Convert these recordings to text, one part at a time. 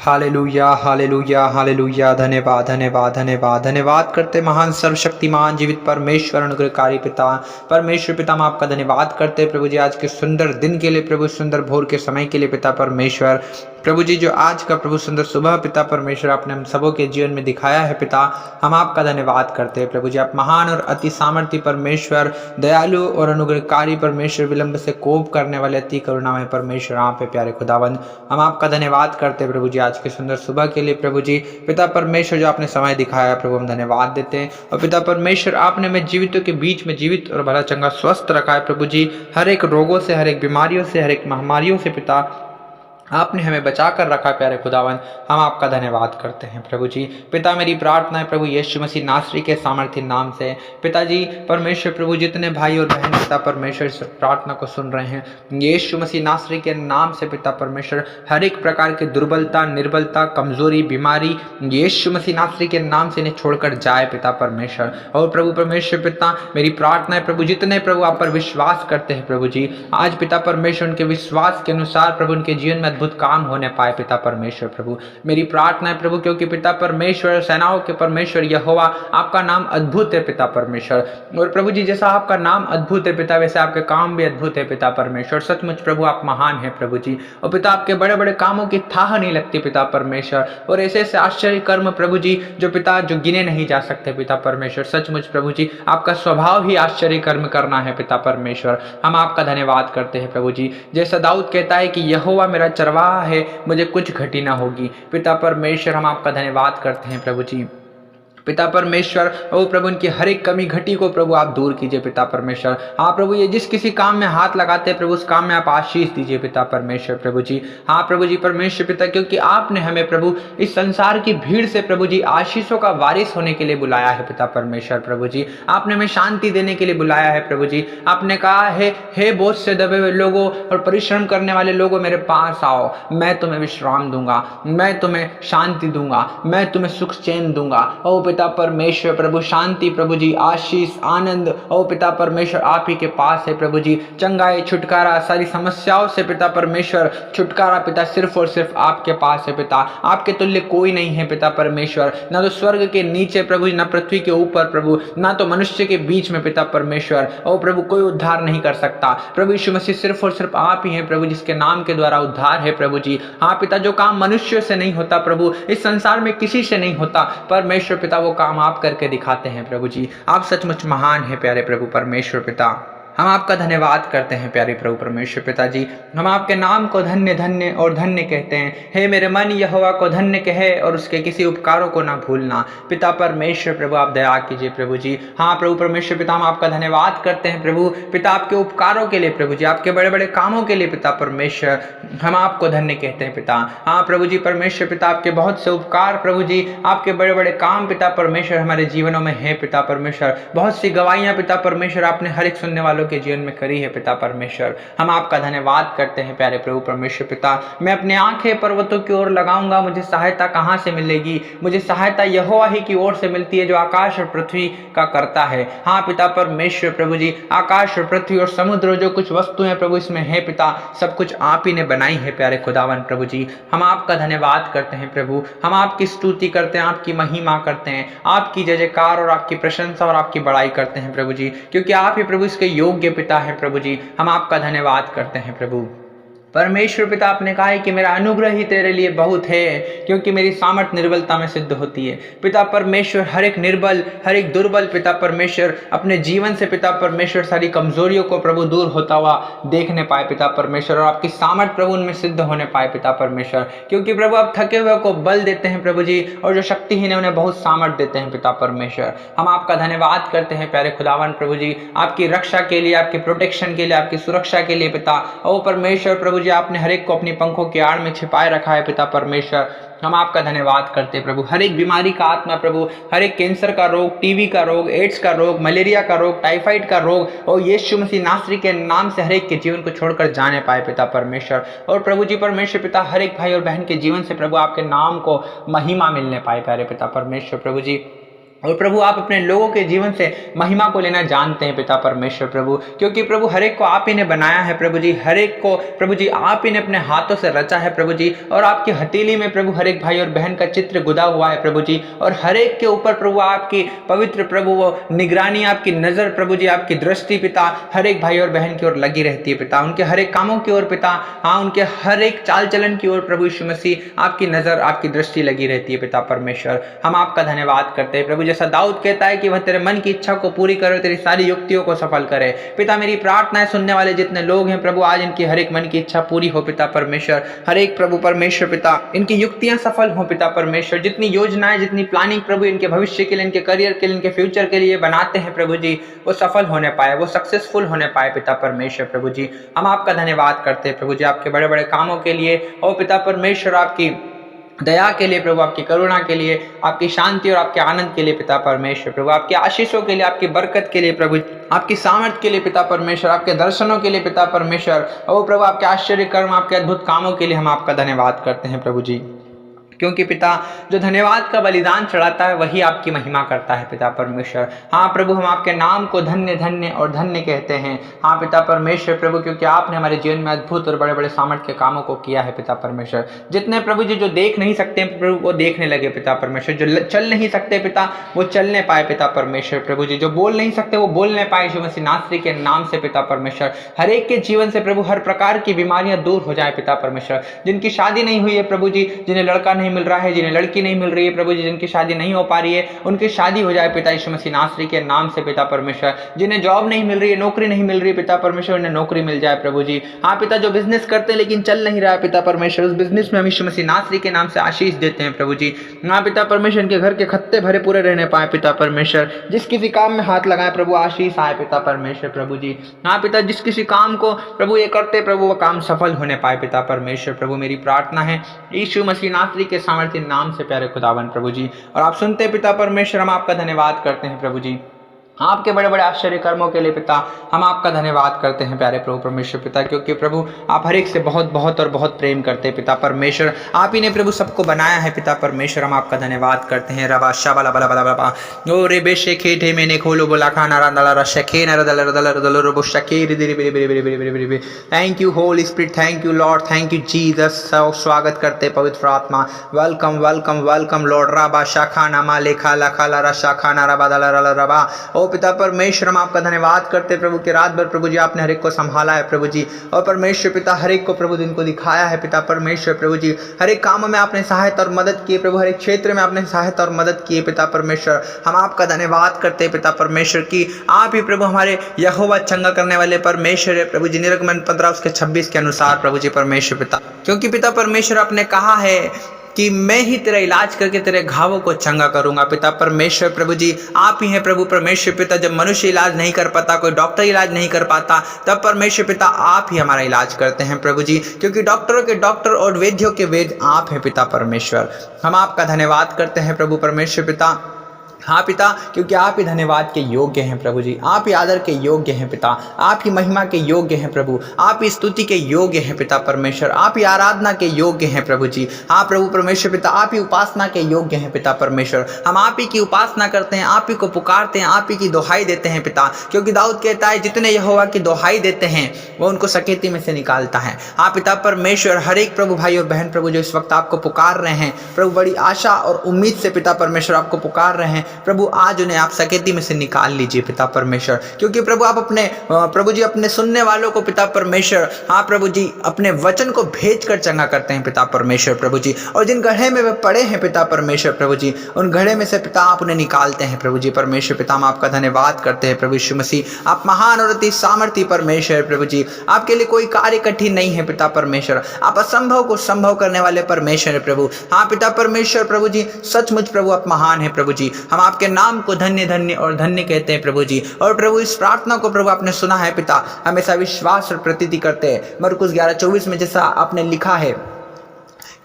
Hallelujah hallelujah hallelujah. धन्यवाद धन्यवाद धन्यवाद धन्यवाद करते महान सर्वशक्तिमान जीवित परमेश्वर अनुग्रहकारी पिता परमेश्वर पिता, हम आपका धन्यवाद करते प्रभु जी आज के सुंदर दिन के लिए, प्रभु सुंदर भोर के समय के लिए पिता परमेश्वर। प्रभु जी जो आज का प्रभु सुंदर सुबह पिता परमेश्वर आपने हम सबों के जीवन में दिखाया है पिता, हम आपका धन्यवाद करते हैं प्रभु जी। आप महान और अति सामर्थ्य परमेश्वर, दयालु और अनुग्रहकारी परमेश्वर, विलंब से कोप करने वाले अति करुणामय परमेश्वर आप पे प्यारे खुदावंद, हम आपका धन्यवाद करते हैं प्रभु जी आज के सुंदर सुबह के लिए। प्रभु जी पिता परमेश्वर जो आपने समय दिखाया प्रभु, हम धन्यवाद देते हैं। और पिता परमेश्वर आपने हमें जीवितों के बीच में जीवित और भला चंगा स्वस्थ रखा है प्रभु जी, हर एक रोगों से, हर एक बीमारियों से, हर एक महामारियों से पिता आपने हमें बचा कर रखा प्यारे खुदावन, हम आपका धन्यवाद करते हैं प्रभु जी। पिता मेरी प्रार्थना है प्रभु यीशु मसीह नासरी के सामर्थ्य नाम से पिताजी परमेश्वर, प्रभु जितने भाई और बहन पिता परमेश्वर इस प्रार्थना को सुन रहे हैं, यीशु मसीह नासरी के नाम से पिता परमेश्वर हर एक प्रकार की दुर्बलता, निर्बलता, कमजोरी, बीमारी यीशु मसीह नासरी के नाम से इन्हें छोड़कर जाए पिता परमेश्वर। और प्रभु परमेश्वर पिता मेरी प्रार्थना है प्रभु जितने प्रभु आप पर विश्वास करते हैं प्रभु जी, आज पिता परमेश्वर उनके विश्वास के अनुसार प्रभु उनके जीवन में अद्भुत काम होने पाए पिता परमेश्वर। प्रभु मेरी प्रार्थना है प्रभु, क्योंकि पिता परमेश्वर सेनाओं के परमेश्वर यहोवा आपका नाम अद्भुत है पिता परमेश्वर। और प्रभु जी जैसा आपका नाम अद्भुत है पिता, वैसे आपके काम भी अद्भुत है पिता परमेश्वर। सचमुच प्रभु आप महान है प्रभु जी, और पिता आपके बड़े बड़े कामों की थाह नहीं लगती पिता परमेश्वर, और ऐसे ऐसे आश्चर्य कर्म प्रभु जी जो पिता जो गिने नहीं जा सकते पिता परमेश्वर। सचमुच प्रभु जी आपका स्वभाव ही आश्चर्य कर्म करना है पिता परमेश्वर, हम आपका धन्यवाद करते हैं प्रभु जी। जैसा दाऊद कहता है कि यहोवा मेरा चरवाहा है, मुझे कुछ घटी ना होगी पिता परमेश्वर, हम आपका धन्यवाद करते हैं प्रभु जी। पिता परमेश्वर ओ प्रभु उनकी हर एक कमी घटी को प्रभु आप दूर कीजिए पिता परमेश्वर। हाँ प्रभु ये जिस किसी काम में हाथ लगाते हैं प्रभु उस काम में आप आशीष दीजिए पिता परमेश्वर प्रभु जी। हाँ प्रभु जी परमेश्वर पिता, क्योंकि आपने हमें प्रभु इस संसार की भीड़ से प्रभु जी आशीषों का वारिस होने के लिए बुलाया है पिता परमेश्वर प्रभु जी। आपने हमें शांति देने के लिए बुलाया है प्रभु जी। आपने कहा है हे बोझ से दबे हुए लोगों और परिश्रम करने वाले लोगों मेरे पास आओ, मैं तुम्हें विश्राम दूंगा, मैं तुम्हें शांति दूंगा, मैं तुम्हें सुख चैन दूंगा। ओ पिता परमेश्वर प्रभु शांति प्रभु जी, आशीष, आनंद ओ पिता परमेश्वर आप ही के पास है प्रभु जी। चंगाई, छुटकारा, सारी समस्याओं से पिता परमेश्वर छुटकारा पिता सिर्फ और सिर्फ आपके पास है पिता। आपके तुल्य कोई नहीं है पिता परमेश्वर, ना तो स्वर्ग के नीचे प्रभु जी, ना पृथ्वी के ऊपर प्रभु, ना तो मनुष्य के बीच में पिता परमेश्वर। ओ प्रभु कोई उद्धार नहीं कर सकता प्रभु यीशु मसीह, सिर्फ और सिर्फ आप ही हैं प्रभु जिसके नाम के द्वारा उद्धार है प्रभु जी। हाँ पिता जो काम मनुष्य से नहीं होता प्रभु, इस संसार में किसी से नहीं होता परमेश्वर पिता, वो काम आप करके दिखाते हैं प्रभु जी। आप सचमुच महान है प्यारे प्रभु परमेश्वर पिता, हम आपका धन्यवाद करते हैं प्यारे प्रभु परमेश्वर पिताजी। हम आपके नाम को धन्य धन्य और धन्य कहते हैं। हे मेरे मन यहोवा को धन्य कहे और उसके किसी उपकारों को ना भूलना पिता परमेश्वर प्रभु, आप दया कीजिए प्रभु जी। हाँ प्रभु परमेश्वर पिता हम आपका धन्यवाद करते हैं प्रभु पिता आपके उपकारों के लिए प्रभु जी, आपके बड़े बड़े कामों के लिए पिता परमेश्वर, हम आपको धन्य कहते हैं पिता। हाँ प्रभु जी परमेश्वर पिता आपके बहुत से उपकार प्रभु जी, आपके बड़े बड़े काम पिता परमेश्वर हमारे जीवनों में है पिता परमेश्वर। बहुत सी गवाहियां पिता परमेश्वर आपने हर एक सुनने वालों के जीवन में करी है पिता परमेश्वर, हम आपका धन्यवाद करते हैं प्यारे प्रभु परमेश्वर पिता। मैं अपनी आंखें पर्वतों की ओर लगाऊंगा, मुझे सहायता कहां से मिलेगी? मुझे सहायता यहोवा ही की ओर से मिलती है जो आकाश और पृथ्वी का करता है। हाँ पिता परमेश्वर प्रभु जी, आकाश और पृथ्वी और समुद्र जो कुछ वस्तुएं प्रभु इसमें है पिता, सब कुछ आप ही ने बनाई है प्यारे खुदावन प्रभु जी। हम आपका धन्यवाद करते हैं प्रभु, हम आपकी स्तुति करते हैं, आपकी महिमा करते हैं, आपकी जय जयकार और आपकी प्रशंसा और आपकी बड़ाई करते हैं प्रभु जी, क्योंकि आप ही प्रभु इसके योग्य पिता है प्रभु जी। हम आपका धन्यवाद करते हैं प्रभु परमेश्वर पिता। आपने कहा है कि मेरा अनुग्रह ही तेरे लिए बहुत है, क्योंकि मेरी सामर्थ निर्बलता में सिद्ध होती है पिता परमेश्वर। हर एक निर्बल, हर एक दुर्बल पिता परमेश्वर अपने जीवन से पिता परमेश्वर सारी कमजोरियों को प्रभु दूर होता हुआ देखने पाए पिता परमेश्वर, और आपकी सामर्थ प्रभु उनमें सिद्ध होने पाए पिता परमेश्वर, क्योंकि प्रभु आप थके हुए को बल देते हैं प्रभु जी, और जो शक्तिहीन है उन्हें बहुत सामर्थ देते हैं पिता परमेश्वर। हम आपका धन्यवाद करते हैं प्यारे खुदावन प्रभु जी, आपकी रक्षा के लिए, आपके प्रोटेक्शन के लिए, आपकी सुरक्षा के लिए पिता। ओ परमेश्वर प्रभु जी आपने हर एक को अपनी पंखों की आड़ में छिपाए रखा है पिता परमेश्वर, हम आपका धन्यवाद करते हैं प्रभु। हर एक बीमारी का आत्मा प्रभु, हर एक कैंसर का रोग, टीबी का रोग, एड्स का रोग, मलेरिया का रोग, टाइफाइड का रोग और यीशु मसीह नासरी के नाम से हर एक के जीवन को छोड़कर जाने पाए पिता परमेश्वर। और प्रभु जी परमेश्वर पिता हर एक भाई और बहन के जीवन से प्रभु आपके नाम को महिमा मिलने पाए प्यारे पिता परमेश्वर प्रभु जी। और प्रभु आप अपने लोगों के जीवन से महिमा को लेना जानते हैं पिता परमेश्वर प्रभु, क्योंकि प्रभु हर एक को आप ही ने बनाया है प्रभु जी, हर एक को प्रभु जी आप ही ने अपने हाथों से रचा है प्रभु जी, और आपकी हथेली में प्रभु हर एक भाई और बहन का चित्र गुदा हुआ है प्रभु जी, और हर एक के ऊपर प्रभु आपकी पवित्र प्रभु वो निगरानी, आपकी नज़र प्रभु जी, आपकी दृष्टि पिता हर एक भाई और बहन की ओर लगी रहती है पिता, उनके हर एक कामों की ओर पिता, हाँ उनके हर एक चाल चलन की ओर प्रभु यीशु मसीह आपकी नज़र, आपकी दृष्टि लगी रहती है पिता परमेश्वर। हम आपका धन्यवाद करते हैं प्रभु, जैसा दाऊद कहता है कि वह तेरे मन की इच्छा को पूरी करे, तेरी सारी युक्तियों को सफल करे। पिता मेरी प्रार्थना है सुनने वाले जितने लोग हैं प्रभु, आज इनकी हर एक मन की इच्छा पूरी हो पिता परमेश्वर, हर एक प्रभु परमेश्वर पिता इनकी युक्तियां सफल हो पिता परमेश्वर, जितनी योजनाएं जितनी प्लानिंग प्रभु इनके भविष्य के लिए, इनके करियर के लिए, इनके फ्यूचर के लिए बनाते हैं प्रभु जी, वो सफल होने पाए, वो सक्सेसफुल होने पाए पिता परमेश्वर प्रभु जी। हम आपका धन्यवाद करते हैं प्रभु जी आपके बड़े बड़े कामों के लिए, और पिता परमेश्वर आपकी दया के लिए प्रभु, आपकी करुणा के लिए, आपकी शांति और आपके आनंद के लिए पिता परमेश्वर प्रभु, आपके आशीषों के लिए, आपकी बरकत के लिए प्रभु, आपकी सामर्थ के लिए पिता परमेश्वर, आपके दर्शनों के लिए पिता परमेश्वर, और प्रभु आपके आश्चर्य कर्म, आपके अद्भुत कामों के लिए हम आपका धन्यवाद करते हैं प्रभु जी, क्योंकि पिता जो धन्यवाद का बलिदान चढ़ाता है वही आपकी महिमा करता है पिता परमेश्वर। हाँ प्रभु हम आपके नाम को धन्य धन्य और धन्य कहते हैं, हाँ पिता परमेश्वर प्रभु, क्योंकि आपने हमारे जीवन में अद्भुत और बड़े बड़े सामर्थ्य के कामों को किया है पिता परमेश्वर। जितने प्रभु जी जो देख नहीं सकते प्रभु वो देखने लगे पिता परमेश्वर, जो चल नहीं सकते पिता वो चलने पाए पिता परमेश्वर प्रभु जी, जो बोल नहीं सकते वो बोलने पाए यीशु मसीह नासरी के नाम से पिता परमेश्वर। हर एक के जीवन से प्रभु हर प्रकार की बीमारियां दूर हो जाए पिता परमेश्वर, जिनकी शादी नहीं हुई है प्रभु जी, जिन्हें लड़का नहीं मिल रहा है, जिन्हें लड़की नहीं मिल रही है प्रभु जी, जिनकी शादी नहीं हो पा रही है उनकी शादी हो जाए पिता यीशु मसीह नासरी के नाम से पिता परमेश्वर। जिन्हें जॉब नहीं मिल रही है, नौकरी नहीं मिल रही है पिता परमेश्वर, उन्हें नौकरी मिल जाए प्रभु जी। हाँ पिता जो बिजनेस करते हैं लेकिन चल नहीं रहा है पिता परमेश्वर, उस बिजनेस में हम यीशु मसीह नासरी के नाम से आशीष देते हैं प्रभु जी। हाँ पिता परमेश्वर इनके घर के खत्ते भरे पूरे रहने पाए पिता परमेश्वर, जिस किसी काम में हाथ लगाए प्रभु आशीष आए पिता परमेश्वर प्रभु जी। हाँ पिता जिस किसी काम को प्रभु ये करते प्रभु वो काम सफल होने पाए पिता परमेश्वर प्रभु। मेरी प्रार्थना है यीशु मसीह नासरी के सामर्थ्य नाम से प्यारे खुदावन प्रभु जी, और आप सुनते पिता परमेश्वर, हम आपका धन्यवाद करते हैं प्रभु जी आपके बड़े बड़े आश्चर्य कर्मों के लिए पिता, हम आपका धन्यवाद करते हैं प्यारे प्रभु परमेश्वर पिता, क्योंकि प्रभु आप हर एक से बहुत बहुत और बहुत प्रेम करते हैं पिता परमेश्वर। आप ही ने प्रभु सबको बनाया है पिता परमेश्वर, हम आपका धन्यवाद करते हैं। रबा शाबला बला बला बला ओ रे बेशे खेठे मैंने खोलो बोला खाना रंदला रशखे न रदल रदल रदल रबो शके रे रे रे रे रे रे। Thank you Holi spirit, thank you Lord, thank you Jesus. स्वागत करते पवित्र आत्मा, वेलकम वेलकम वेलकम लॉर्ड। रबा शाखा नामा लेखा लखा ला रशाखा ना रबा दला रबा। ओ पिता परमेश्वर हम आपका धन्यवाद करते प्रभु कि रात भर प्रभु जी आपने हर एक को संभाला है प्रभु जी, और परमेश्वर पिता हर एक को प्रभु दिन को दिखाया है पिता परमेश्वर प्रभु जी। हर एक काम में आपने सहायता और मदद की प्रभु, हर एक क्षेत्र में आपने सहायता और मदद की पिता परमेश्वर। हम आपका धन्यवाद करते हैं पिता परमेश्वर की आप ही प्रभु हमारे यहोवा चंगा करने वाले परमेश्वर है प्रभु जी। निर्गमन 15 उसके 26 के अनुसार प्रभु जी परमेश्वर पिता, क्योंकि पिता परमेश्वर आपने कहा है कि मैं ही तेरा इलाज करके तेरे घावों को चंगा करूंगा पिता परमेश्वर प्रभु जी। आप ही हैं प्रभु परमेश्वर पिता, जब मनुष्य इलाज नहीं कर पाता, कोई डॉक्टर इलाज नहीं कर पाता, तब परमेश्वर पिता आप ही हमारा इलाज करते हैं प्रभु जी, क्योंकि डॉक्टरों के डॉक्टर और वैद्यों के वैद्य आप हैं पिता परमेश्वर। हम आपका धन्यवाद करते हैं प्रभु परमेश्वर पिता। हाँ पिता, क्योंकि आप ही धन्यवाद के योग्य हैं प्रभु जी, आप ही आदर के योग्य हैं पिता, आप ही महिमा के योग्य हैं प्रभु, आप ही स्तुति के योग्य हैं पिता परमेश्वर, आप ही आराधना के योग्य हैं प्रभु जी। हाँ प्रभु परमेश्वर पिता, आप ही उपासना के योग्य हैं पिता परमेश्वर। हम आप ही की उपासना करते हैं, आप ही को पुकारते हैं, आप ही की दोहाई देते हैं पिता, क्योंकि दाऊद कहता है जितने यहोवा की दोहाई देते हैं वो उनको सकेती में से निकालता है। हाँ पिता परमेश्वर, हर एक प्रभु भाई और बहन प्रभु जो इस वक्त आपको पुकार रहे हैं प्रभु, बड़ी आशा और उम्मीद से पिता परमेश्वर आपको पुकार रहे हैं प्रभु, आज उन्हें आप सकेती में से निकाल लीजिए पिता परमेश्वर, क्योंकि प्रभु आप अपने प्रभु जी अपने सुनने वालों को पिता परमेश्वर, हाँ प्रभु जी अपने वचन को भेज कर चंगा करते हैं पिता परमेश्वर प्रभु जी। और जिन गड्ढे में वे पड़े हैं पिता परमेश्वर प्रभु जी, उन गड्ढे में से पिता आप उन्हें निकालते हैं प्रभु जी परमेश्वर पिता। हम आपका धन्यवाद करते हैं प्रभु यीशु मसीह, आप महान और अति सामर्थी परमेश्वर प्रभु जी। आपके लिए कोई कार्य कठिन नहीं है पिता परमेश्वर, आप असंभव को संभव करने वाले परमेश्वर प्रभु। हाँ पिता परमेश्वर प्रभु जी, सचमुच प्रभु आप महान है प्रभु जी। हम आपके नाम को धन्य धन्य और धन्य कहते हैं प्रभु जी। और प्रभु इस प्रार्थना को प्रभु आपने सुना है पिता, हमेशा विश्वास और प्रतीति करते हैं। मरकुस 11:24 में जैसा आपने लिखा है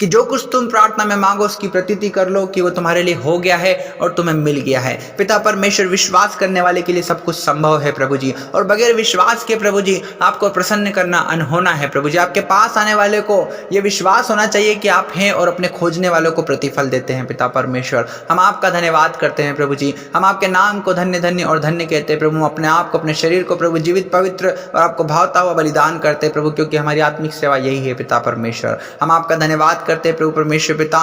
कि जो कुछ तुम प्रार्थना में मांगो उसकी प्रतीति कर लो कि वो तुम्हारे लिए हो गया है और तुम्हें मिल गया है। पिता परमेश्वर, विश्वास करने वाले के लिए सब कुछ संभव है प्रभु जी, और बगैर विश्वास के प्रभु जी आपको प्रसन्न करना अनहोना है प्रभु जी। आपके पास आने वाले को ये विश्वास होना चाहिए कि आप हैं और अपने खोजने वालों को प्रतिफल देते हैं। पिता परमेश्वर, हम आपका धन्यवाद करते हैं प्रभु जी, हम आपके नाम को धन्य धन्य और धन्य कहते हैं प्रभु। अपने आप को, अपने शरीर को प्रभु जीवित, पवित्र और आपको भावता हुआ बलिदान करते हैं प्रभु, क्योंकि हमारी आत्मिक सेवा यही है। पिता परमेश्वर, हम आपका धन्यवाद करते हैं प्रभु परमेश्वर पिता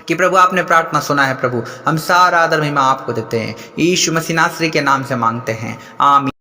कि प्रभु आपने प्रार्थना सुना है प्रभु। हम सारा आदर महिमा आपको देते हैं, यीशु मसीह नासरी के नाम से मांगते हैं, आमीन।